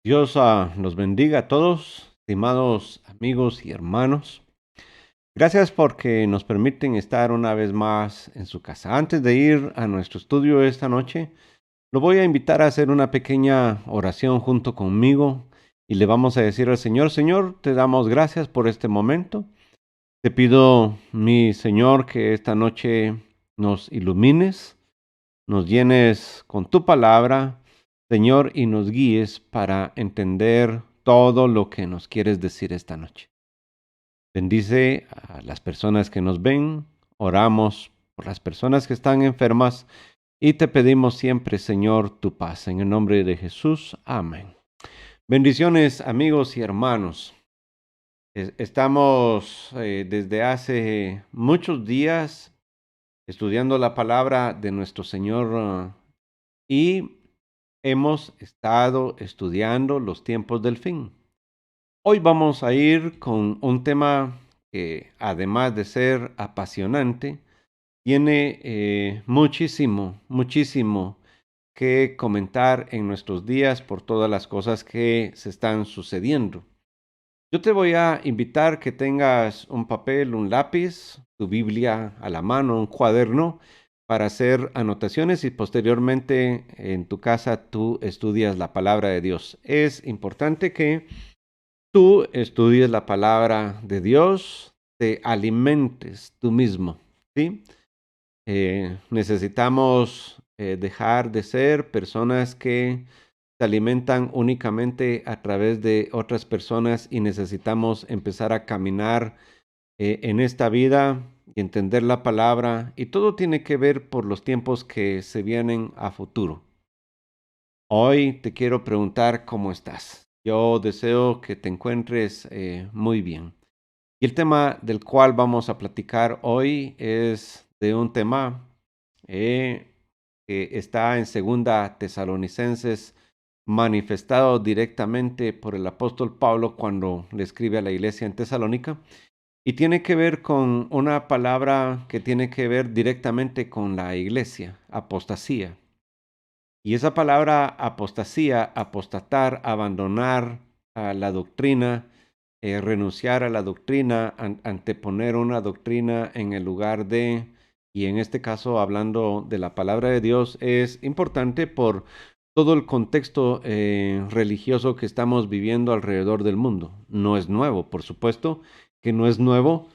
Dios los bendiga a todos, estimados amigos y hermanos. Gracias porque nos permiten estar una vez más en su casa. Antes de ir a nuestro estudio esta noche, lo voy a invitar a hacer una pequeña oración junto conmigo y le vamos a decir al Señor: Señor, te damos gracias por este momento. Te pido, mi Señor, que esta noche nos ilumines, nos llenes con tu palabra, Señor, y nos guíes para entender todo lo que nos quieres decir esta noche. Bendice a las personas que nos ven, oramos por las personas que están enfermas y te pedimos siempre, Señor, tu paz. En el nombre de Jesús, amén. Bendiciones, amigos y hermanos. Estamos desde hace muchos días estudiando la palabra de nuestro Señor y hemos estado estudiando los tiempos del fin. Hoy vamos a ir con un tema que, además de ser apasionante, tiene muchísimo que comentar en nuestros días por todas las cosas que se están sucediendo. Yo te voy a invitar que tengas un papel, un lápiz, tu Biblia a la mano, un cuaderno para hacer anotaciones y posteriormente en tu casa tú estudias la palabra de Dios. Es importante que tú estudies la palabra de Dios, te alimentes tú mismo, ¿sí? Necesitamos dejar de ser personas que se alimentan únicamente a través de otras personas y necesitamos empezar a caminar en esta vida y entender la palabra, y todo tiene que ver por los tiempos que se vienen a futuro. Hoy te quiero preguntar cómo estás. Yo deseo que te encuentres muy bien. Y el tema del cual vamos a platicar hoy es de un tema que está en Segunda Tesalonicenses, manifestado directamente por el apóstol Pablo cuando le escribe a la iglesia en Tesalónica, y tiene que ver con una palabra que tiene que ver directamente con la iglesia: apostasía. Y esa palabra apostasía, apostatar, abandonar a la doctrina, renunciar a la doctrina, anteponer una doctrina en el lugar de, y en este caso hablando de la palabra de Dios, es importante por todo el contexto religioso que estamos viviendo alrededor del mundo. No es nuevo, por supuesto que no es nuevo,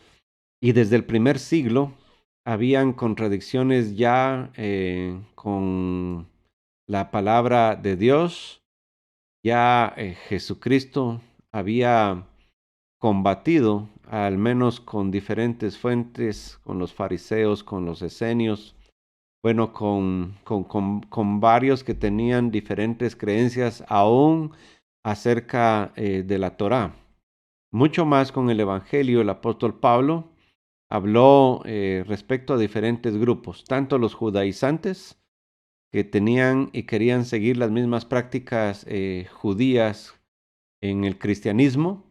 y desde el primer siglo habían contradicciones ya con la palabra de Dios. Ya Jesucristo había combatido, al menos con diferentes fuentes, con los fariseos, con los esenios, bueno, con varios que tenían diferentes creencias aún acerca de la Torá. Mucho más con el Evangelio. El apóstol Pablo habló respecto a diferentes grupos, tanto los judaizantes, que tenían y querían seguir las mismas prácticas judías en el cristianismo.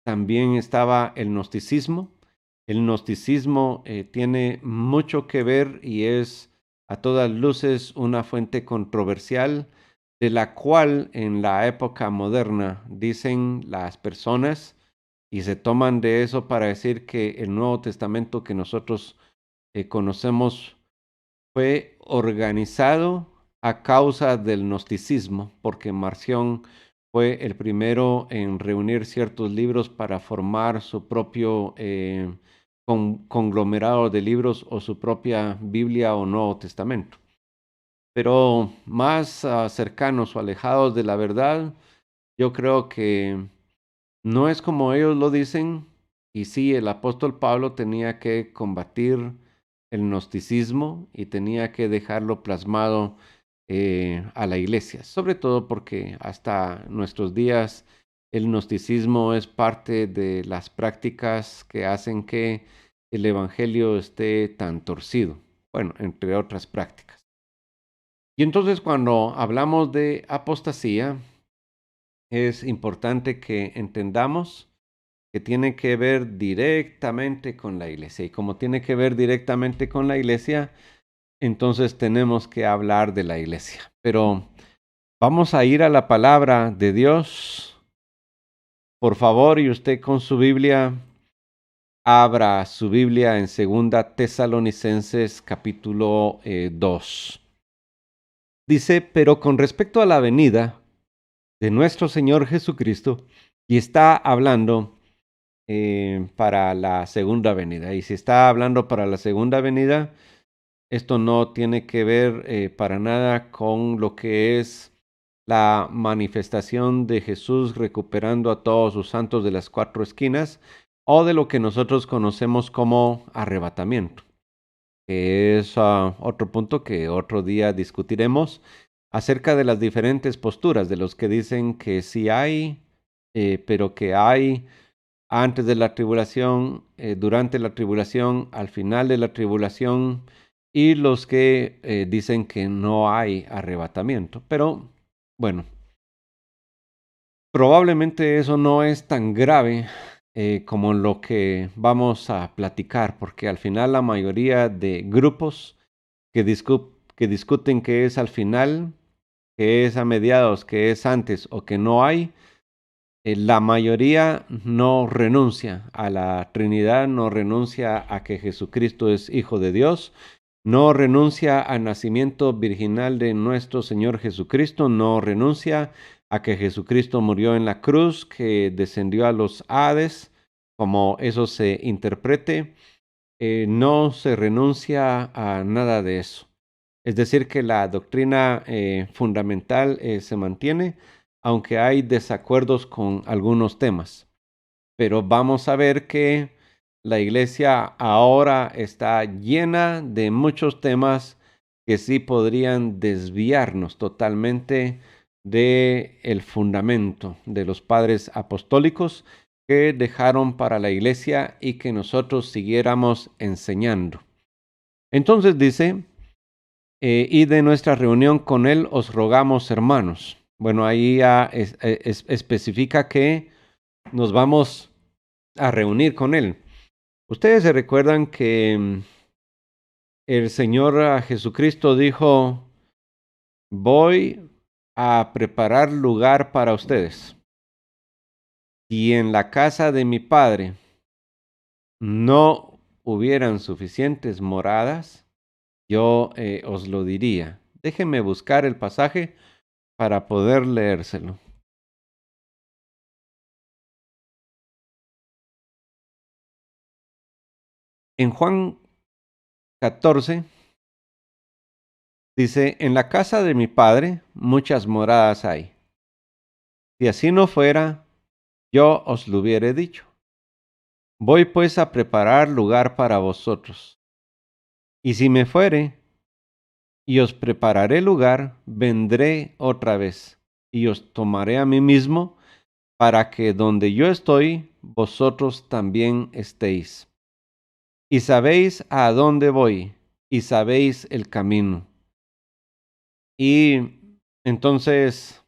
También estaba el gnosticismo. El gnosticismo tiene mucho que ver y es a todas luces una fuente controversial, de la cual en la época moderna dicen las personas y se toman de eso para decir que el Nuevo Testamento que nosotros conocemos fue organizado a causa del gnosticismo, porque Marción fue el primero en reunir ciertos libros para formar su propio conglomerado de libros, o su propia Biblia o Nuevo Testamento. Pero más cercanos o alejados de la verdad, yo creo que no es como ellos lo dicen. Y sí, el apóstol Pablo tenía que combatir el gnosticismo y tenía que dejarlo plasmado a la iglesia, sobre todo porque hasta nuestros días el gnosticismo es parte de las prácticas que hacen que el evangelio esté tan torcido, bueno, entre otras prácticas. Y entonces, cuando hablamos de apostasía, es importante que entendamos que tiene que ver directamente con la iglesia. Y como tiene que ver directamente con la iglesia, entonces tenemos que hablar de la iglesia. Pero Vamos a ir a la palabra de Dios. Por favor, y usted con su Biblia, abra su Biblia en Segunda Tesalonicenses capítulo 2. Dice, pero con respecto a la venida de nuestro Señor Jesucristo, y está hablando para la segunda venida. Y si está hablando para la segunda venida, esto no tiene que ver para nada con lo que es la manifestación de Jesús recuperando a todos sus santos de las cuatro esquinas, o de lo que nosotros conocemos como arrebatamiento, que es otro punto que otro día discutiremos acerca de las diferentes posturas de los que dicen que sí hay, pero que hay antes de la tribulación, durante la tribulación, al final de la tribulación, y los que dicen que no hay arrebatamiento. Pero bueno, probablemente eso no es tan grave como lo que vamos a platicar, porque al final la mayoría de grupos que discuten que es al final, que es a mediados, que es antes o que no hay, la mayoría no renuncia a la Trinidad, no renuncia a que Jesucristo es Hijo de Dios, no renuncia al nacimiento virginal de nuestro Señor Jesucristo, no renuncia a que Jesucristo murió en la cruz, que descendió a los Hades, como eso se interprete. No se renuncia a nada de eso. Es decir, que la doctrina fundamental se mantiene, aunque hay desacuerdos con algunos temas. Pero vamos a ver que la iglesia ahora está llena de muchos temas que sí podrían desviarnos totalmente de el fundamento de los padres apostólicos que dejaron para la iglesia y que nosotros siguiéramos enseñando. Entonces dice, y de nuestra reunión con él os rogamos, hermanos. Bueno, ahí ya especifica que nos vamos a reunir con él. Ustedes se recuerdan que el Señor Jesucristo dijo, voy a preparar lugar para ustedes. Y en la casa de mi Padre no hubieran suficientes moradas, yo os lo diría. Déjenme buscar el pasaje para poder leérselo. En Juan 14 dice, en la casa de mi Padre muchas moradas hay. Si así no fuera, yo os lo hubiera dicho. Voy pues a preparar lugar para vosotros. Y si me fuere y os prepararé lugar, vendré otra vez y os tomaré a mí mismo, para que donde yo estoy, vosotros también estéis. Y sabéis a dónde voy, y sabéis el camino. Y entonces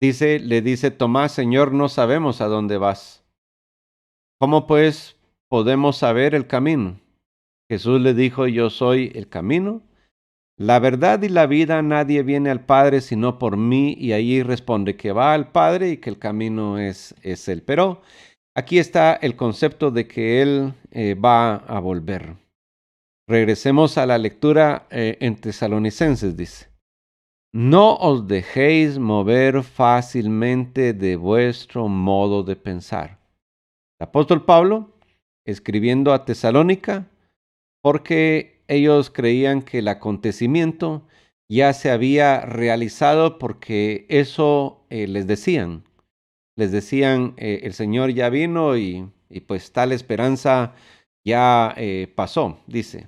le dice Tomás, Señor, no sabemos a dónde vas. ¿Cómo pues podemos saber el camino? Jesús le dijo, yo soy el camino, la verdad y la vida. Nadie viene al Padre sino por mí. Y allí responde que va al Padre y que el camino es Él. Pero aquí está el concepto de que Él va a volver. Regresemos a la lectura en Tesalonicenses, dice. No os dejéis mover fácilmente de vuestro modo de pensar. El apóstol Pablo, escribiendo a Tesalónica, porque ellos creían que el acontecimiento ya se había realizado, porque eso les decían. Les decían, el Señor ya vino y pues tal esperanza ya pasó, dice.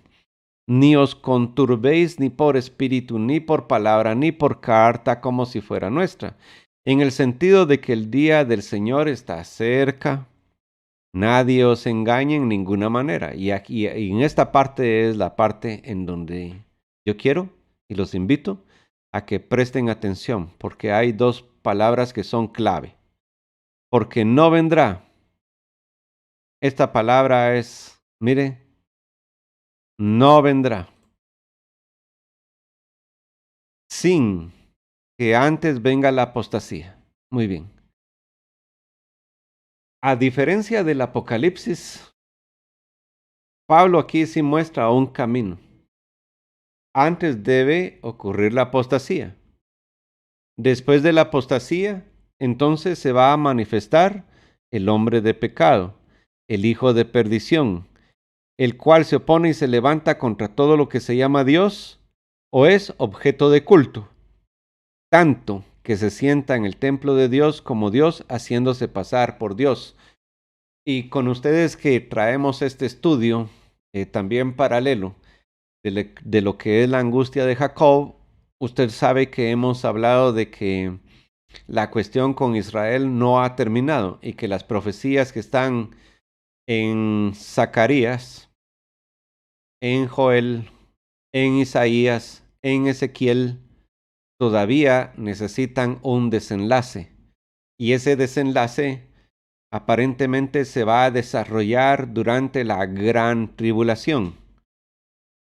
Ni os conturbéis ni por espíritu, ni por palabra, ni por carta, como si fuera nuestra, en el sentido de que el día del Señor está cerca. Nadie os engañe en ninguna manera. Y aquí, y en esta parte es la parte en donde yo quiero y los invito a que presten atención, porque hay dos palabras que son clave. Porque no vendrá. Esta palabra es, mire, no vendrá sin que antes venga la apostasía. Muy bien. A diferencia del Apocalipsis, Pablo aquí sí muestra un camino. Antes debe ocurrir la apostasía. Después de la apostasía, entonces se va a manifestar el hombre de pecado, el hijo de perdición, el cual se opone y se levanta contra todo lo que se llama Dios o es objeto de culto, tanto que se sienta en el templo de Dios como Dios haciéndose pasar por Dios. Y con ustedes que traemos este estudio también paralelo de lo que es la angustia de Jacob, usted sabe que hemos hablado de que la cuestión con Israel no ha terminado y que las profecías que están en Zacarías, en Joel, en Isaías, en Ezequiel, todavía necesitan un desenlace. Y ese desenlace aparentemente se va a desarrollar durante la gran tribulación.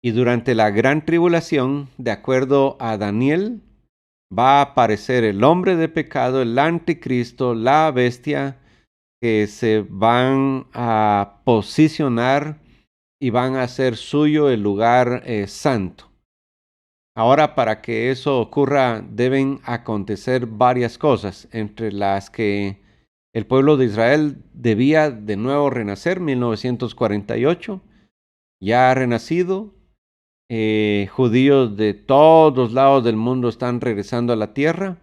Y durante la gran tribulación, de acuerdo a Daniel, va a aparecer el hombre de pecado, el anticristo, la bestia, que se van a posicionar y van a hacer suyo el lugar santo. Ahora, para que eso ocurra, deben acontecer varias cosas, entre las que el pueblo de Israel debía de nuevo renacer, 1948, ya ha renacido. Judíos de todos lados del mundo están regresando a la tierra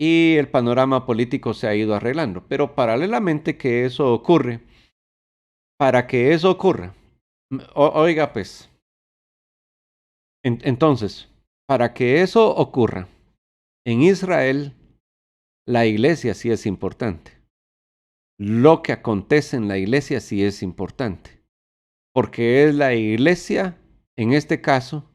y el panorama político se ha ido arreglando. Pero paralelamente que eso ocurre, para que eso ocurra, oiga pues, entonces, para que eso ocurra, en Israel la iglesia sí es importante. Lo que acontece en la iglesia sí es importante, porque es la iglesia, en este caso,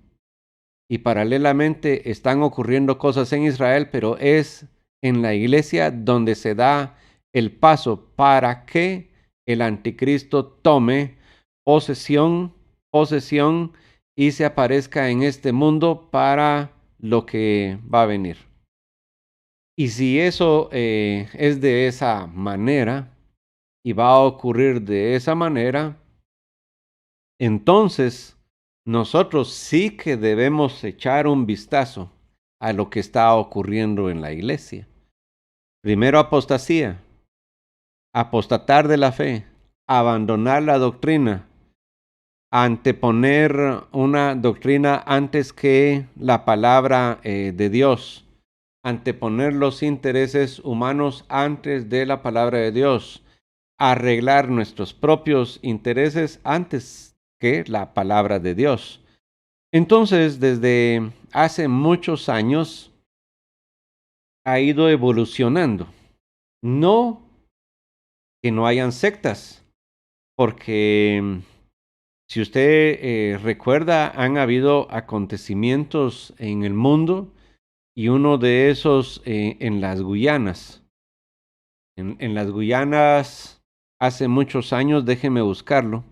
y paralelamente están ocurriendo cosas en Israel, pero es en la iglesia donde se da el paso para que el anticristo tome posesión y se aparezca en este mundo para lo que va a venir. Y si eso es de esa manera y va a ocurrir de esa manera, entonces nosotros sí que debemos echar un vistazo a lo que está ocurriendo en la iglesia. Primero, apostasía, apostatar de la fe, abandonar la doctrina, anteponer una doctrina antes que la palabra de Dios, anteponer los intereses humanos antes de la palabra de Dios, arreglar nuestros propios intereses antes que la palabra de Dios. Entonces, desde hace muchos años ha ido evolucionando. No que no hayan sectas, porque si usted recuerda, han habido acontecimientos en el mundo y uno de esos en las Guyanas. En las Guyanas, hace muchos años, déjeme buscarlo.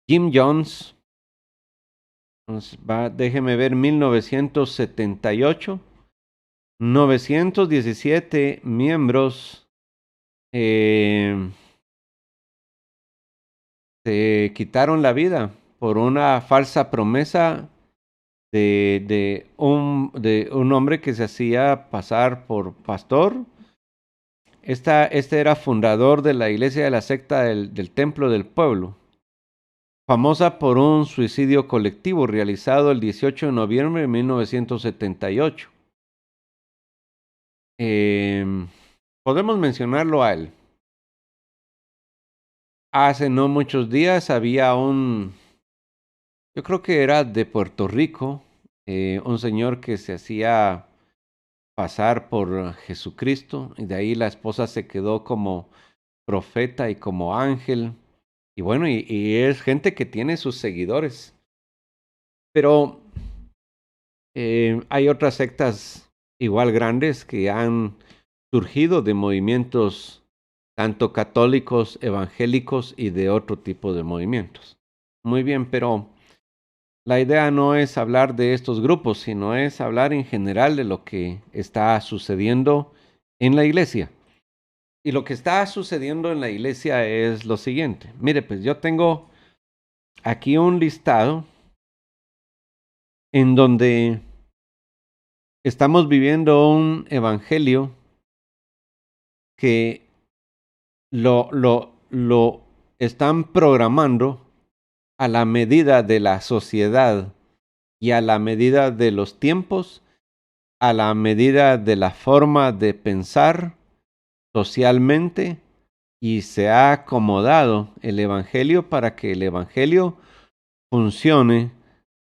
Jim Jones, déjeme ver, 1978, 917 miembros se quitaron la vida por una falsa promesa de un hombre que se hacía pasar por pastor. Este era fundador de la iglesia de la secta del Templo del Pueblo, famosa por un suicidio colectivo realizado el 18 de noviembre de 1978. Podemos mencionarlo a él. Hace no muchos días había yo creo que era de Puerto Rico, un señor que se hacía pasar por Jesucristo y de ahí la esposa se quedó como profeta y como ángel. Y bueno, y es gente que tiene sus seguidores. Pero hay otras sectas igual grandes que han surgido de movimientos tanto católicos, evangélicos y de otro tipo de movimientos. Muy bien, pero la idea no es hablar de estos grupos, sino es hablar en general de lo que está sucediendo en la iglesia. Y lo que está sucediendo en la iglesia es lo siguiente. Mire, pues yo tengo aquí un listado en donde estamos viviendo un evangelio que lo están programando a la medida de la sociedad y a la medida de los tiempos, a la medida de la forma de pensar socialmente, y se ha acomodado el evangelio para que el evangelio funcione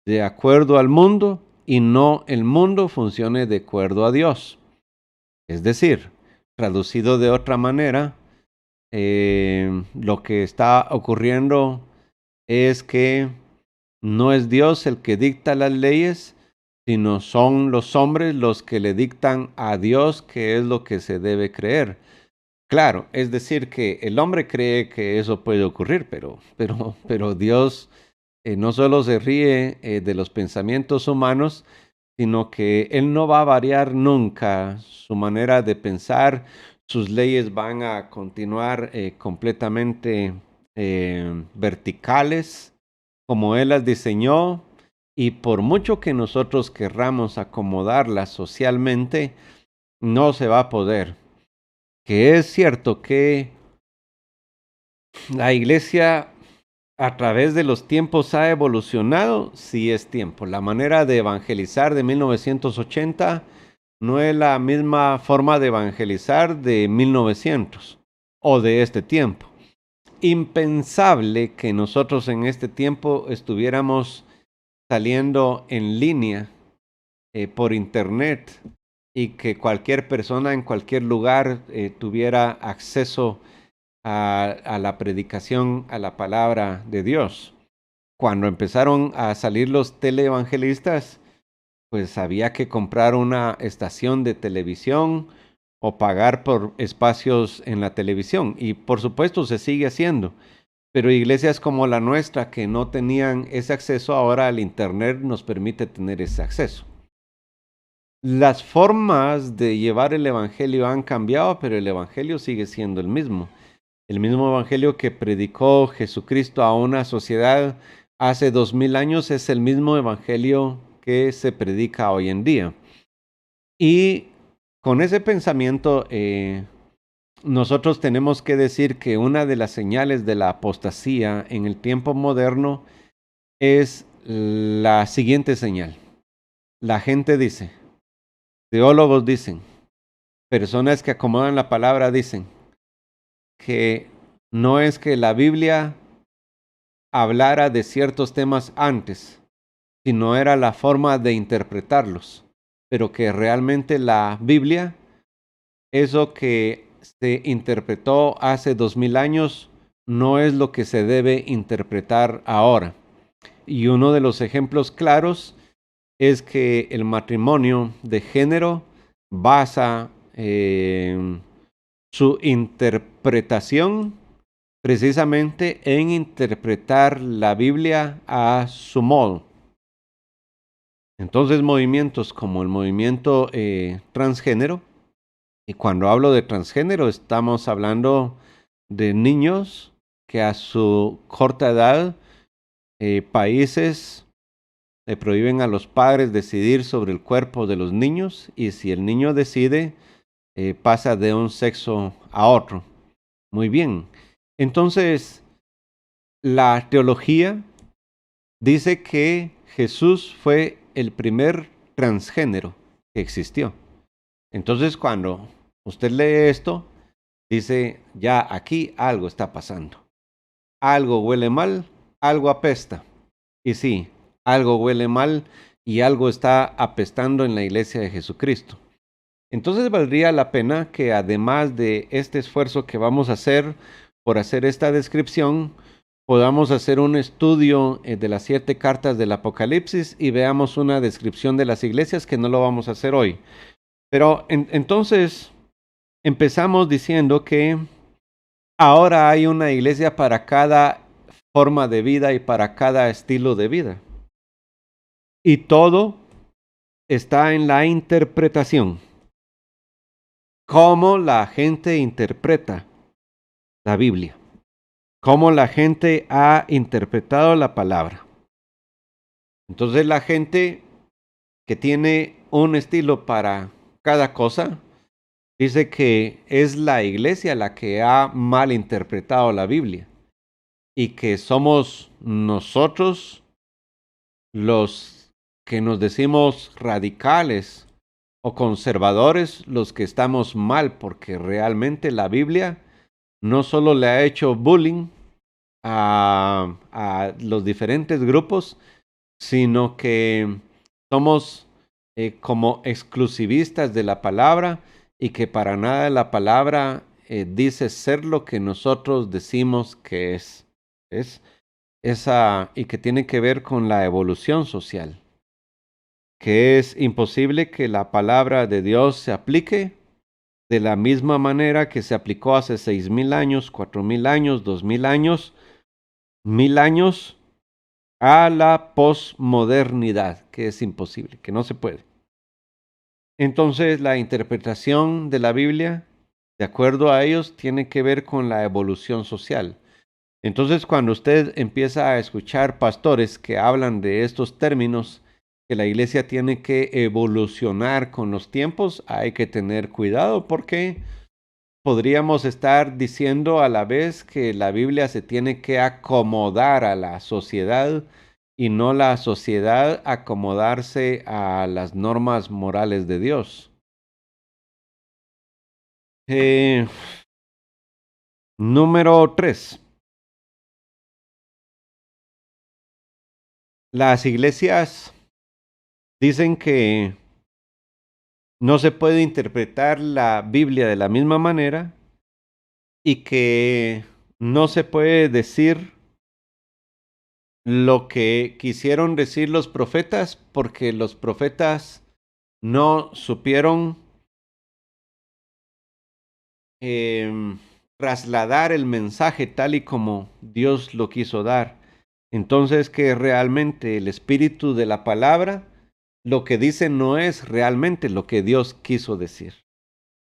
de acuerdo al mundo y no el mundo funcione de acuerdo a Dios. Es decir, traducido de otra manera, lo que está ocurriendo es que no es Dios el que dicta las leyes, sino son los hombres los que le dictan a Dios qué es lo que se debe creer. Claro, es decir, que el hombre cree que eso puede ocurrir, pero Dios no solo se ríe de los pensamientos humanos, sino que Él no va a variar nunca su manera de pensar. Sus leyes van a continuar completamente verticales, como Él las diseñó, y por mucho que nosotros querramos acomodarlas socialmente, no se va a poder. Que es cierto que la iglesia a través de los tiempos ha evolucionado, sí es tiempo. La manera de evangelizar de 1980 no es la misma forma de evangelizar de 1900 o de este tiempo. Impensable que nosotros en este tiempo estuviéramos saliendo en línea por internet y que cualquier persona en cualquier lugar tuviera acceso a la predicación, a la palabra de Dios. Cuando empezaron a salir los teleevangelistas, pues había que comprar una estación de televisión o pagar por espacios en la televisión. Y por supuesto se sigue haciendo. Pero iglesias como la nuestra que no tenían ese acceso, ahora el Internet nos permite tener ese acceso. Las formas de llevar el Evangelio han cambiado, pero el Evangelio sigue siendo el mismo. El mismo evangelio que predicó Jesucristo a una sociedad hace 2000 años es el mismo evangelio que se predica hoy en día. Y con ese pensamiento, nosotros tenemos que decir que una de las señales de la apostasía en el tiempo moderno es la siguiente señal. La gente dice, teólogos dicen, personas que acomodan la palabra dicen, que no es que la Biblia hablara de ciertos temas antes, sino era la forma de interpretarlos, pero que realmente la Biblia, eso que se interpretó hace 2000 años, no es lo que se debe interpretar ahora. Y uno de los ejemplos claros es que el matrimonio de género basa su interpretación precisamente en interpretar la Biblia a su modo. Entonces movimientos como el movimiento transgénero, y cuando hablo de transgénero estamos hablando de niños que a su corta edad países le prohíben a los padres decidir sobre el cuerpo de los niños, y si el niño decide pasa de un sexo a otro. Muy bien. Entonces, la teología dice que Jesús fue el primer transgénero que existió. Entonces, cuando usted lee esto, dice, ya aquí algo está pasando. Algo huele mal, algo apesta. Y sí, algo huele mal y algo está apestando en la iglesia de Jesucristo. Entonces valdría la pena que además de este esfuerzo que vamos a hacer por hacer esta descripción, podamos hacer un estudio de las 7 cartas del Apocalipsis y veamos una descripción de las iglesias, que no lo vamos a hacer hoy. Pero entonces empezamos diciendo que Ahora hay una iglesia para cada forma de vida y para cada estilo de vida. Y todo está en la interpretación. Cómo la gente interpreta la Biblia. Cómo la gente ha interpretado la palabra. Entonces la gente que tiene un estilo para cada cosa, dice que es la iglesia la que ha malinterpretado la Biblia y que somos nosotros los que nos decimos radicales o conservadores los que estamos mal, porque realmente la Biblia no solo le ha hecho bullying a los diferentes grupos, sino que somos como exclusivistas de la palabra y que para nada la palabra dice ser lo que nosotros decimos que es. Es esa y que tiene que ver con la evolución social, que es imposible que la palabra de Dios se aplique de la misma manera que se aplicó hace 6,000 años, 4,000 años, 2,000 años, 1,000 años a la posmodernidad, que es imposible, que no se puede. Entonces, la interpretación de la Biblia, de acuerdo a ellos, tiene que ver con la evolución social. Entonces, cuando usted empieza a escuchar pastores que hablan de estos términos, que la iglesia tiene que evolucionar con los tiempos, hay que tener cuidado porque podríamos estar diciendo a la vez que la Biblia se tiene que acomodar a la sociedad y no la sociedad acomodarse a las normas morales de Dios. Eh, Número 3. Las iglesias dicen que no se puede interpretar la Biblia de la misma manera y que no se puede decir lo que quisieron decir los profetas porque los profetas no supieron em, trasladar el mensaje tal y como Dios lo quiso dar. Entonces que realmente el espíritu de la palabra lo que dice no es realmente lo que Dios quiso decir.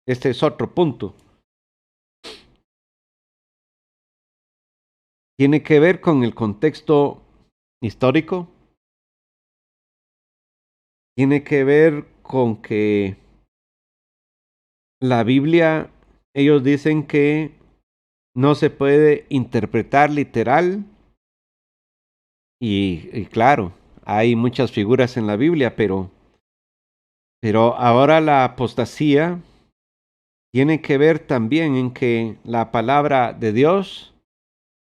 Este es otro punto. Tiene que ver con el contexto histórico. Tiene que ver con que la Biblia, ellos dicen que no se puede interpretar literal. Y claro, hay muchas figuras en la Biblia, pero ahora la apostasía tiene que ver también en que la palabra de Dios,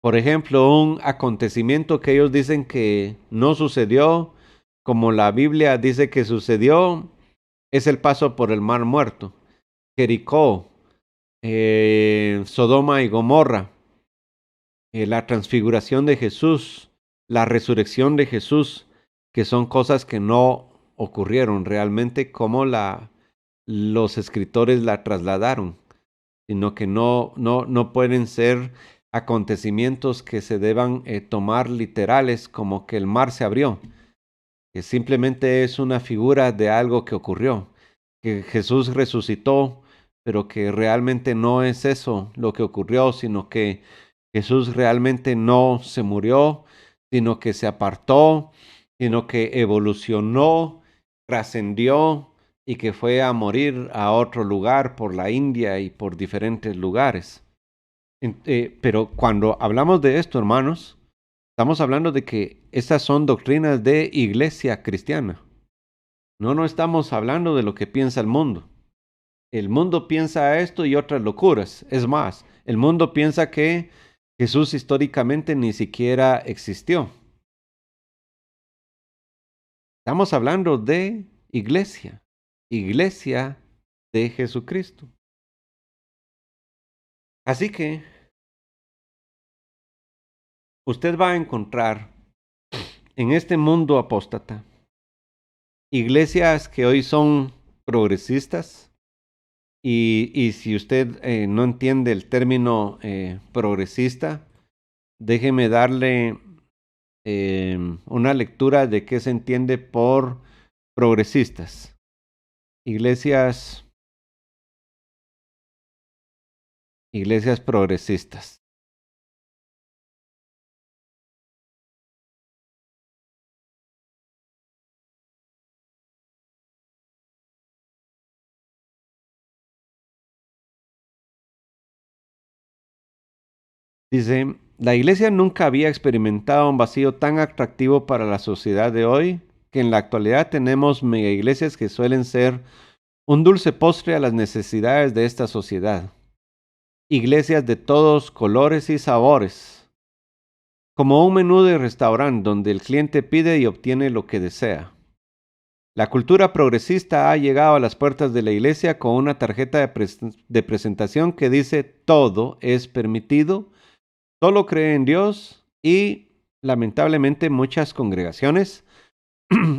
por ejemplo, un acontecimiento que ellos dicen que no sucedió, como la Biblia dice que sucedió, es el paso por el Mar Muerto, Jericó, Sodoma y Gomorra, la transfiguración de Jesús, la resurrección de Jesús, que son cosas que no ocurrieron realmente como los escritores la trasladaron, sino que no pueden ser acontecimientos que se deban tomar literales como que el mar se abrió, que simplemente es una figura de algo que ocurrió, que Jesús resucitó, pero que realmente no es eso lo que ocurrió, sino que Jesús realmente no se murió, sino que se apartó, sino que evolucionó, trascendió y que fue a morir a otro lugar por la India y por diferentes lugares. Pero cuando hablamos de esto, hermanos, estamos hablando de que estas son doctrinas de iglesia cristiana. No estamos hablando de lo que piensa el mundo. El mundo piensa esto y otras locuras. Es más, el mundo piensa que Jesús históricamente ni siquiera existió. Estamos hablando de iglesia, iglesia de Jesucristo. Así que usted va a encontrar en este mundo apóstata iglesias que hoy son progresistas, Y si usted no entiende el término progresista, déjeme darle una lectura de qué se entiende por progresistas. Iglesias progresistas. Dice, la iglesia nunca había experimentado un vacío tan atractivo para la sociedad de hoy, que en la actualidad tenemos mega iglesias que suelen ser un dulce postre a las necesidades de esta sociedad. Iglesias de todos colores y sabores, como un menú de restaurante donde el cliente pide y obtiene lo que desea. La cultura progresista ha llegado a las puertas de la iglesia con una tarjeta de presentación que dice todo es permitido, solo cree en Dios y, lamentablemente, muchas congregaciones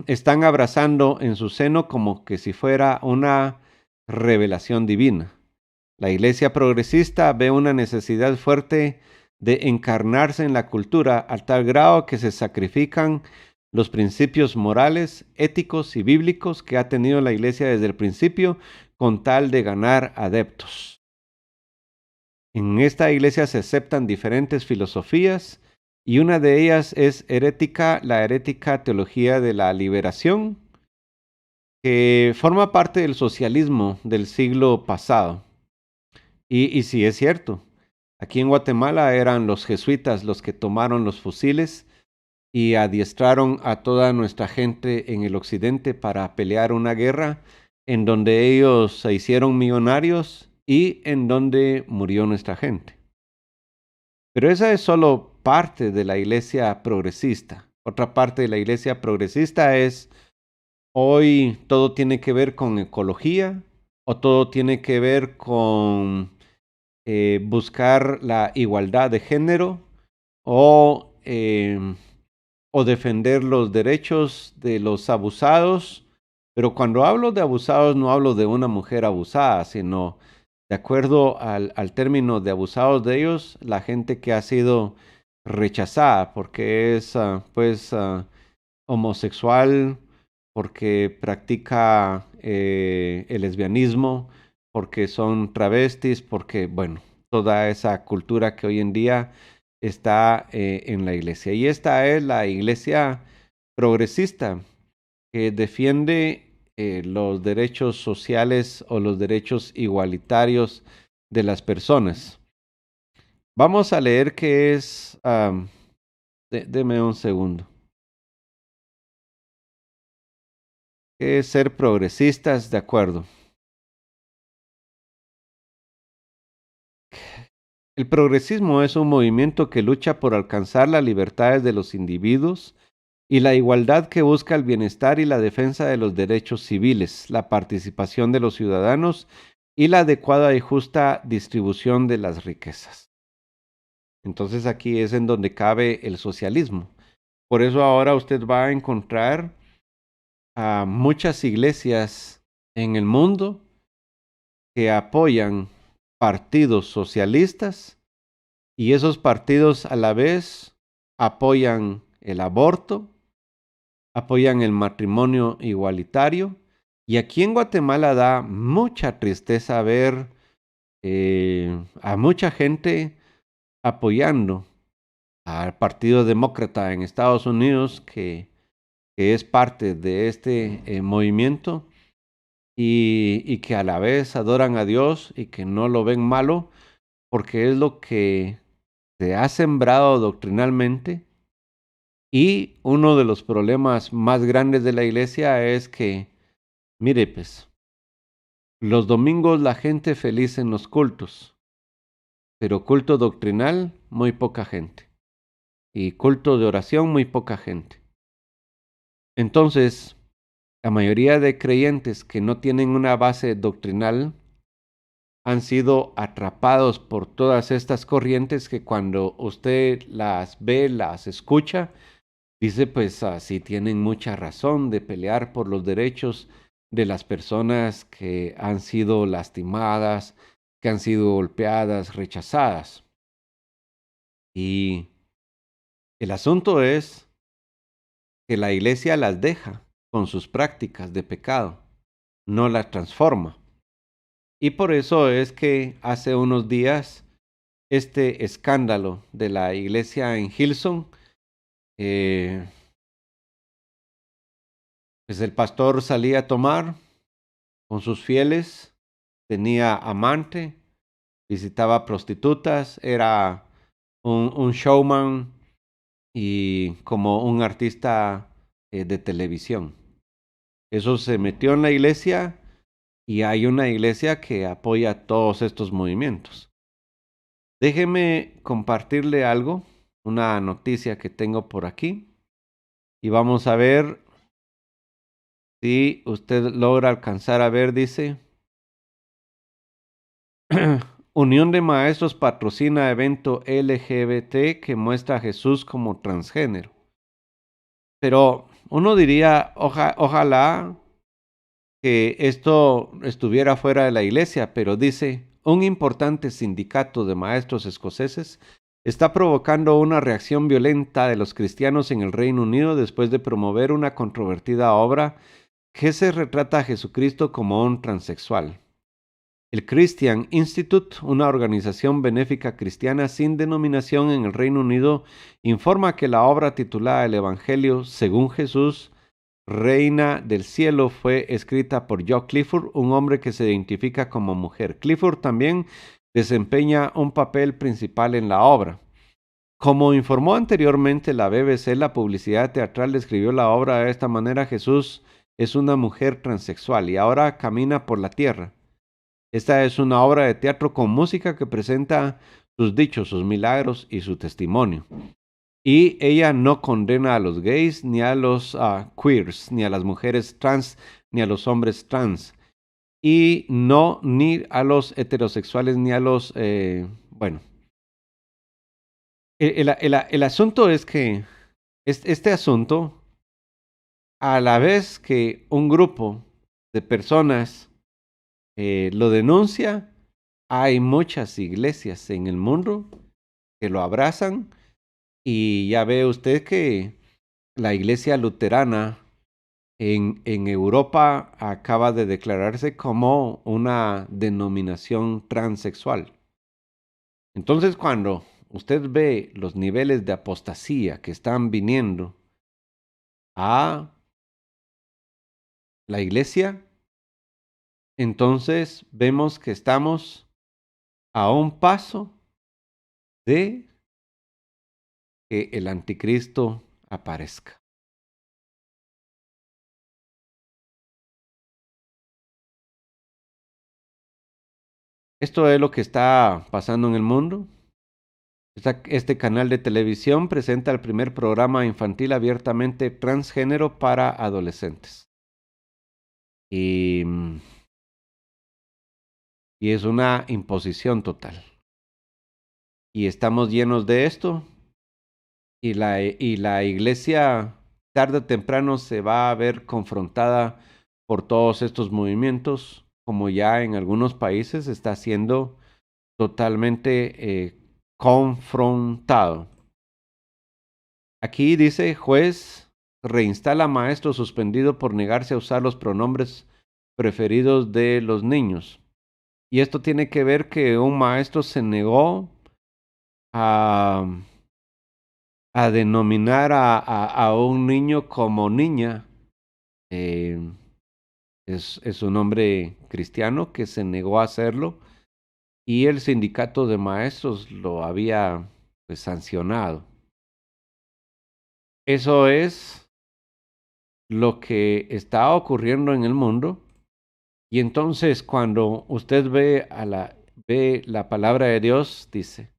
están abrazando en su seno como que si fuera una revelación divina. La iglesia progresista ve una necesidad fuerte de encarnarse en la cultura al tal grado que se sacrifican los principios morales, éticos y bíblicos que ha tenido la iglesia desde el principio con tal de ganar adeptos. En esta iglesia se aceptan diferentes filosofías y una de ellas es la herética teología de la liberación, que forma parte del socialismo del siglo pasado. Y sí es cierto, aquí en Guatemala eran los jesuitas los que tomaron los fusiles y adiestraron a toda nuestra gente en el occidente para pelear una guerra en donde ellos se hicieron millonarios y en donde murió nuestra gente. Pero esa es solo parte de la iglesia progresista. Otra parte de la iglesia progresista es hoy todo tiene que ver con ecología o todo tiene que ver con buscar la igualdad de género o, o defender los derechos de los abusados. Pero cuando hablo de abusados no hablo de una mujer abusada, sino de acuerdo al término de abusados de ellos, la gente que ha sido rechazada porque es homosexual, porque practica el lesbianismo, porque son travestis, porque, bueno, toda esa cultura que hoy en día está en la iglesia. Y esta es la iglesia progresista que defiende los derechos sociales o los derechos igualitarios de las personas. Vamos a leer qué es... deme un segundo. ¿Qué es ser progresistas? De acuerdo. El progresismo es un movimiento que lucha por alcanzar las libertades de los individuos y la igualdad, que busca el bienestar y la defensa de los derechos civiles, la participación de los ciudadanos y la adecuada y justa distribución de las riquezas. Entonces aquí es en donde cabe el socialismo. Por eso ahora usted va a encontrar a muchas iglesias en el mundo que apoyan partidos socialistas y esos partidos a la vez apoyan el aborto, apoyan el matrimonio igualitario. Y aquí en Guatemala da mucha tristeza ver a mucha gente apoyando al Partido Demócrata en Estados Unidos, que es parte de este movimiento y que a la vez adoran a Dios y que no lo ven malo, porque es lo que se ha sembrado doctrinalmente. Y uno de los problemas más grandes de la iglesia es que, mire, pues, los domingos la gente feliz en los cultos, pero culto doctrinal, muy poca gente. Y culto de oración, muy poca gente. Entonces, la mayoría de creyentes que no tienen una base doctrinal han sido atrapados por todas estas corrientes que cuando usted las ve, las escucha, dice, pues sí tienen mucha razón de pelear por los derechos de las personas que han sido lastimadas, que han sido golpeadas, rechazadas. Y el asunto es que la iglesia las deja con sus prácticas de pecado, no las transforma. Y por eso es que hace unos días este escándalo de la iglesia en Hillsong, eh, pues el pastor salía a tomar con sus fieles, tenía amante, visitaba prostitutas, era un showman y como un artista de televisión. Eso se metió en la iglesia y hay una iglesia que apoya todos estos movimientos. Déjeme compartirle algo, una noticia que tengo por aquí y vamos a ver si usted logra alcanzar a ver, dice, Unión de Maestros patrocina evento LGBT que muestra a Jesús como transgénero. Pero uno diría, ojalá que esto estuviera fuera de la iglesia, pero dice, un importante sindicato de maestros escoceses está provocando una reacción violenta de los cristianos en el Reino Unido después de promover una controvertida obra que se retrata a Jesucristo como un transexual. El Christian Institute, una organización benéfica cristiana sin denominación en el Reino Unido, informa que la obra titulada El Evangelio según Jesús, Reina del Cielo, fue escrita por Joe Clifford, un hombre que se identifica como mujer. Clifford también desempeña un papel principal en la obra. Como informó anteriormente la BBC, la publicidad teatral describió la obra de esta manera: Jesús es una mujer transexual y ahora camina por la tierra. Esta es una obra de teatro con música que presenta sus dichos, sus milagros y su testimonio. Y ella no condena a los gays, ni a los queers, ni a las mujeres trans, ni a los hombres trans. Y no ni a los heterosexuales, ni a los... bueno, el asunto es que este asunto, a la vez que un grupo de personas lo denuncia, hay muchas iglesias en el mundo que lo abrazan y ya ve usted que la iglesia luterana en Europa acaba de declararse como una denominación transexual. Entonces, cuando usted ve los niveles de apostasía que están viniendo a la iglesia, entonces vemos que estamos a un paso de que el anticristo aparezca. Esto es lo que está pasando en el mundo. Este canal de televisión presenta el primer programa infantil abiertamente transgénero para adolescentes. Y, y es una imposición total. Y estamos llenos de esto. Y la iglesia tarde o temprano se va a ver confrontada por todos estos movimientos, como ya en algunos países está siendo totalmente confrontado. Aquí dice: juez reinstala maestro suspendido por negarse a usar los pronombres preferidos de los niños. Y esto tiene que ver que un maestro se negó a, a denominar a un niño como niña. Eh, es un hombre cristiano que se negó a hacerlo y el sindicato de maestros lo había pues sancionado. Eso es lo que está ocurriendo en el mundo. Y entonces cuando usted ve la palabra de Dios, dice,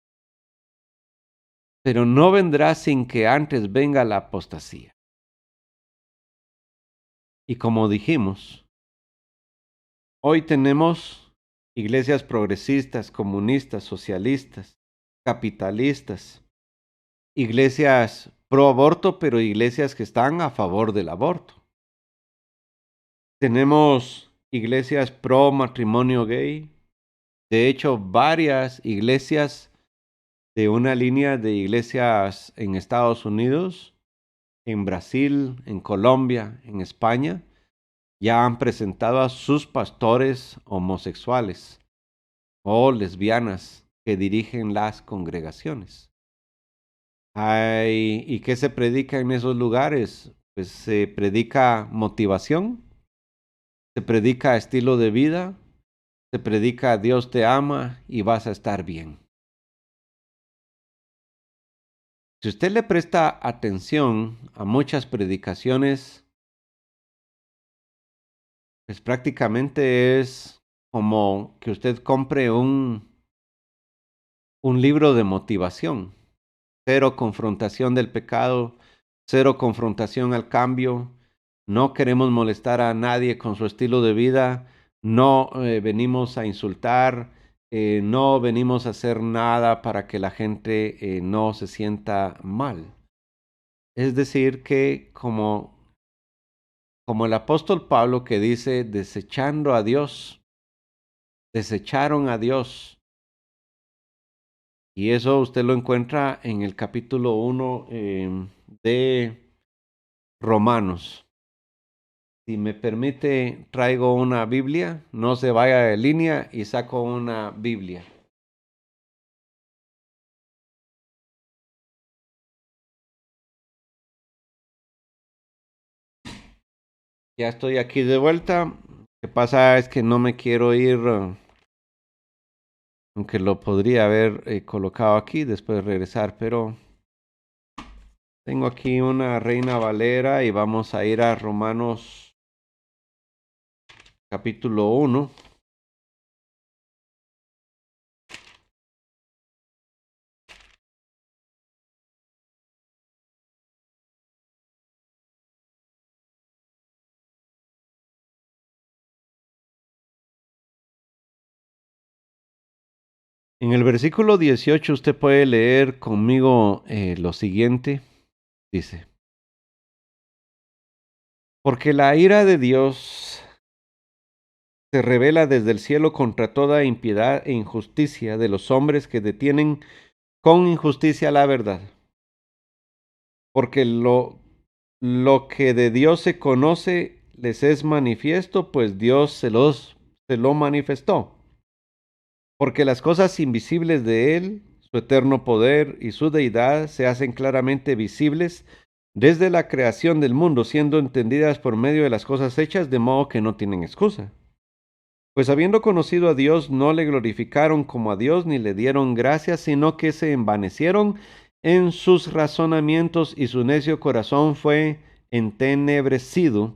pero no vendrá sin que antes venga la apostasía. Y como dijimos, hoy tenemos iglesias progresistas, comunistas, socialistas, capitalistas, iglesias pro aborto, pero iglesias que están a favor del aborto. Tenemos iglesias pro matrimonio gay. De hecho, varias iglesias de una línea de iglesias en Estados Unidos, en Brasil, en Colombia, en España, ya han presentado a sus pastores homosexuales o lesbianas que dirigen las congregaciones. ¿Y qué se predica en esos lugares? Pues se predica motivación, se predica estilo de vida, se predica Dios te ama y vas a estar bien. Si usted le presta atención a muchas predicaciones, pues prácticamente es como que usted compre un libro de motivación. Cero confrontación del pecado, cero confrontación al cambio. No queremos molestar a nadie con su estilo de vida. No venimos a insultar. No venimos a hacer nada para que la gente no se sienta mal. Es decir, que como el apóstol Pablo que dice, desechando a Dios, desecharon a Dios. Y eso usted lo encuentra en el capítulo 1 de Romanos. Si me permite, traigo una Biblia. No se vaya de línea y saco una Biblia. Ya estoy aquí de vuelta. Lo que pasa es que no me quiero ir, aunque lo podría haber colocado aquí, después regresar, pero tengo aquí una Reina Valera y vamos a ir a Romanos capítulo 1. En el versículo 18 usted puede leer conmigo lo siguiente. Dice, porque la ira de Dios se revela desde el cielo contra toda impiedad e injusticia de los hombres que detienen con injusticia la verdad. Porque lo que de Dios se conoce les es manifiesto, pues Dios se lo manifestó. Porque las cosas invisibles de Él, su eterno poder y su deidad se hacen claramente visibles desde la creación del mundo, siendo entendidas por medio de las cosas hechas, de modo que no tienen excusa. Pues habiendo conocido a Dios, no le glorificaron como a Dios ni le dieron gracias, sino que se envanecieron en sus razonamientos y su necio corazón fue entenebrecido.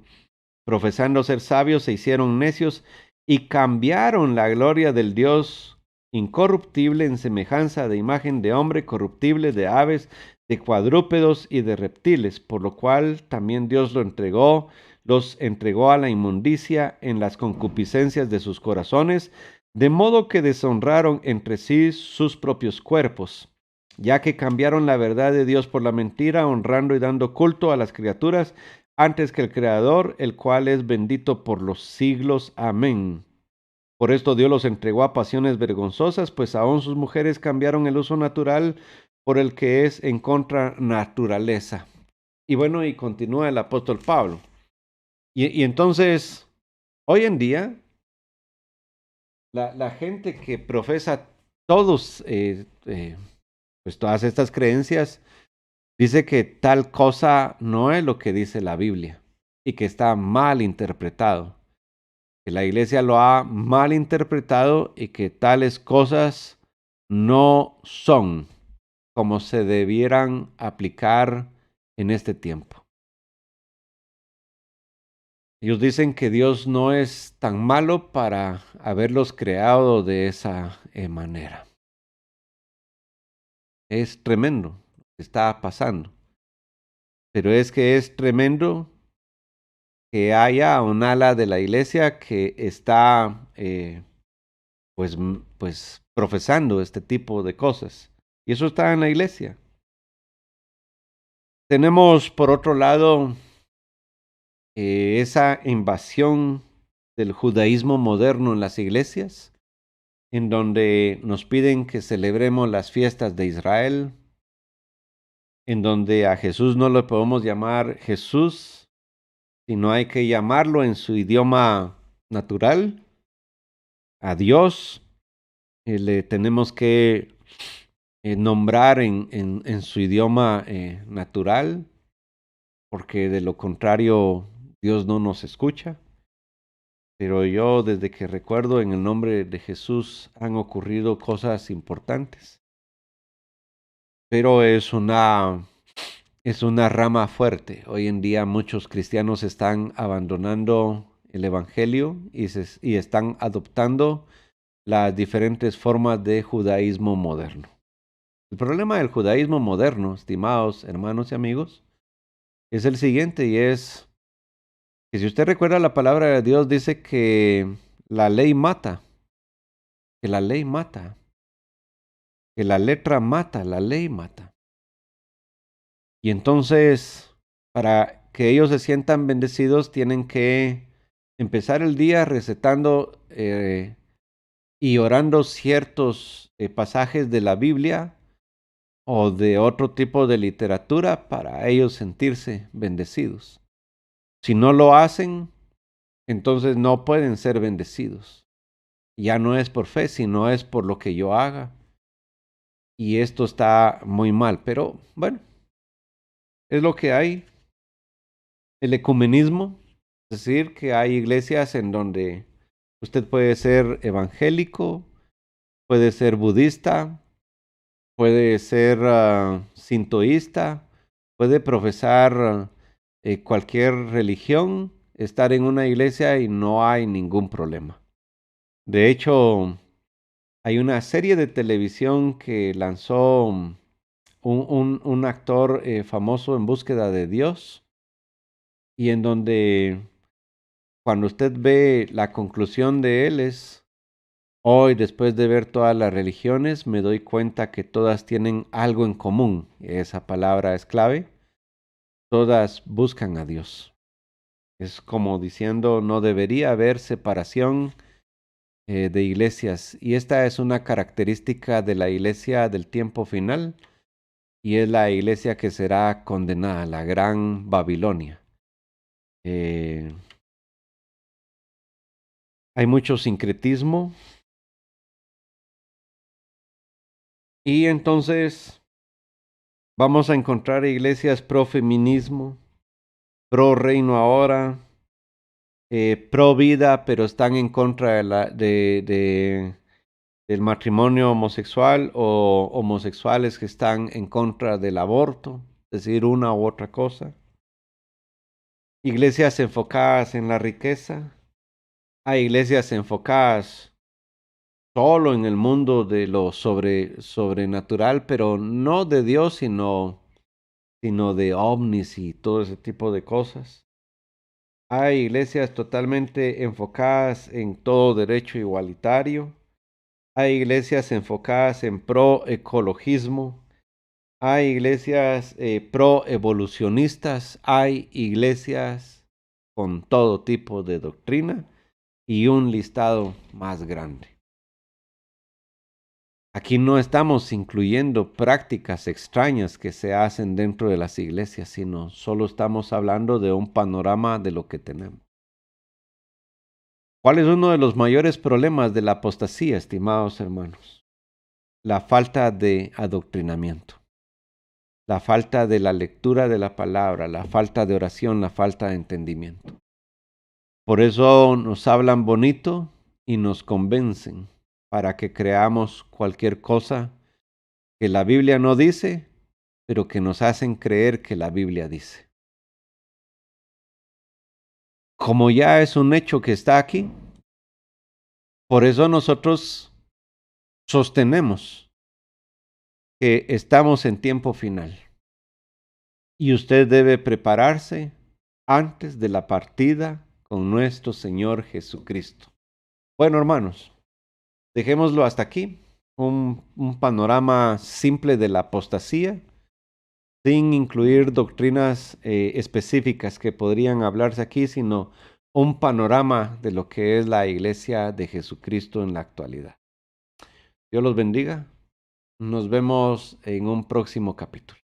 Profesando ser sabios, se hicieron necios y cambiaron la gloria del Dios incorruptible en semejanza de imagen de hombre corruptible, de aves, de cuadrúpedos y de reptiles, por lo cual también Dios los entregó a la inmundicia en las concupiscencias de sus corazones, de modo que deshonraron entre sí sus propios cuerpos, ya que cambiaron la verdad de Dios por la mentira, honrando y dando culto a las criaturas antes que el Creador, el cual es bendito por los siglos. Amén. Por esto Dios los entregó a pasiones vergonzosas, pues aún sus mujeres cambiaron el uso natural por el que es en contra naturaleza. Y bueno, y continúa el apóstol Pablo. Y entonces, hoy en día, la gente que profesa todos, pues todas estas creencias, dice que tal cosa no es lo que dice la Biblia y que está mal interpretado. Que la iglesia lo ha mal interpretado y que tales cosas no son como se debieran aplicar en este tiempo. Ellos dicen que Dios no es tan malo para haberlos creado de esa manera. Es tremendo lo que está pasando. Pero es que es tremendo que haya un ala de la iglesia que está pues profesando este tipo de cosas. Y eso está en la iglesia. Tenemos por otro lado esa invasión del judaísmo moderno en las iglesias, en donde nos piden que celebremos las fiestas de Israel, en donde a Jesús no le podemos llamar Jesús, sino hay que llamarlo en su idioma natural, a Dios, le tenemos que nombrar en su idioma natural, porque de lo contrario Dios no nos escucha. Pero yo desde que recuerdo en el nombre de Jesús han ocurrido cosas importantes. Pero es una rama fuerte. Hoy en día muchos cristianos están abandonando el Evangelio y están adoptando las diferentes formas de judaísmo moderno. El problema del judaísmo moderno, estimados hermanos y amigos, es el siguiente, y es que si usted recuerda, la palabra de Dios dice que la ley mata, que la ley mata, que la letra mata, la ley mata. Y entonces, para que ellos se sientan bendecidos, tienen que empezar el día recetando y orando ciertos pasajes de la Biblia o de otro tipo de literatura para ellos sentirse bendecidos. Si no lo hacen, entonces no pueden ser bendecidos. Ya no es por fe, sino es por lo que yo haga. Y esto está muy mal, pero bueno, es lo que hay. El ecumenismo, es decir, que hay iglesias en donde usted puede ser evangélico, puede ser budista, puede ser sintoísta, puede profesar cualquier religión, estar en una iglesia y no hay ningún problema. De hecho, hay una serie de televisión que lanzó un actor famoso en búsqueda de Dios, y en donde cuando usted ve la conclusión de él es: hoy, después de ver todas las religiones, me doy cuenta que todas tienen algo en común. Esa palabra es clave. Todas buscan a Dios. Es como diciendo, no debería haber separación de iglesias. Y esta es una característica de la iglesia del tiempo final, y es la iglesia que será condenada, la gran Babilonia. Hay mucho sincretismo, y entonces vamos a encontrar iglesias pro feminismo, pro reino ahora, pro vida, pero están en contra del matrimonio homosexual, o homosexuales que están en contra del aborto, es decir, una u otra cosa. Iglesias enfocadas en la riqueza. Hay iglesias enfocadas solo en el mundo de lo sobrenatural, pero no de Dios, sino de ovnis y todo ese tipo de cosas. Hay iglesias totalmente enfocadas en todo derecho igualitario. Hay iglesias enfocadas en pro ecologismo. Hay iglesias pro evolucionistas. Hay iglesias con todo tipo de doctrina y un listado más grande. Aquí no estamos incluyendo prácticas extrañas que se hacen dentro de las iglesias, sino solo estamos hablando de un panorama de lo que tenemos. ¿Cuál es uno de los mayores problemas de la apostasía, estimados hermanos? La falta de adoctrinamiento, la falta de la lectura de la palabra, la falta de oración, la falta de entendimiento. Por eso nos hablan bonito y nos convencen para que creamos cualquier cosa que la Biblia no dice, pero que nos hacen creer que la Biblia dice. Como ya es un hecho que está aquí, por eso nosotros sostenemos que estamos en tiempo final y usted debe prepararse antes de la partida con nuestro Señor Jesucristo. Bueno, hermanos, dejémoslo hasta aquí. Un panorama simple de la apostasía. sin incluir doctrinas específicas que podrían hablarse aquí, sino un panorama de lo que es la iglesia de Jesucristo en la actualidad. Dios los bendiga. Nos vemos en un próximo capítulo.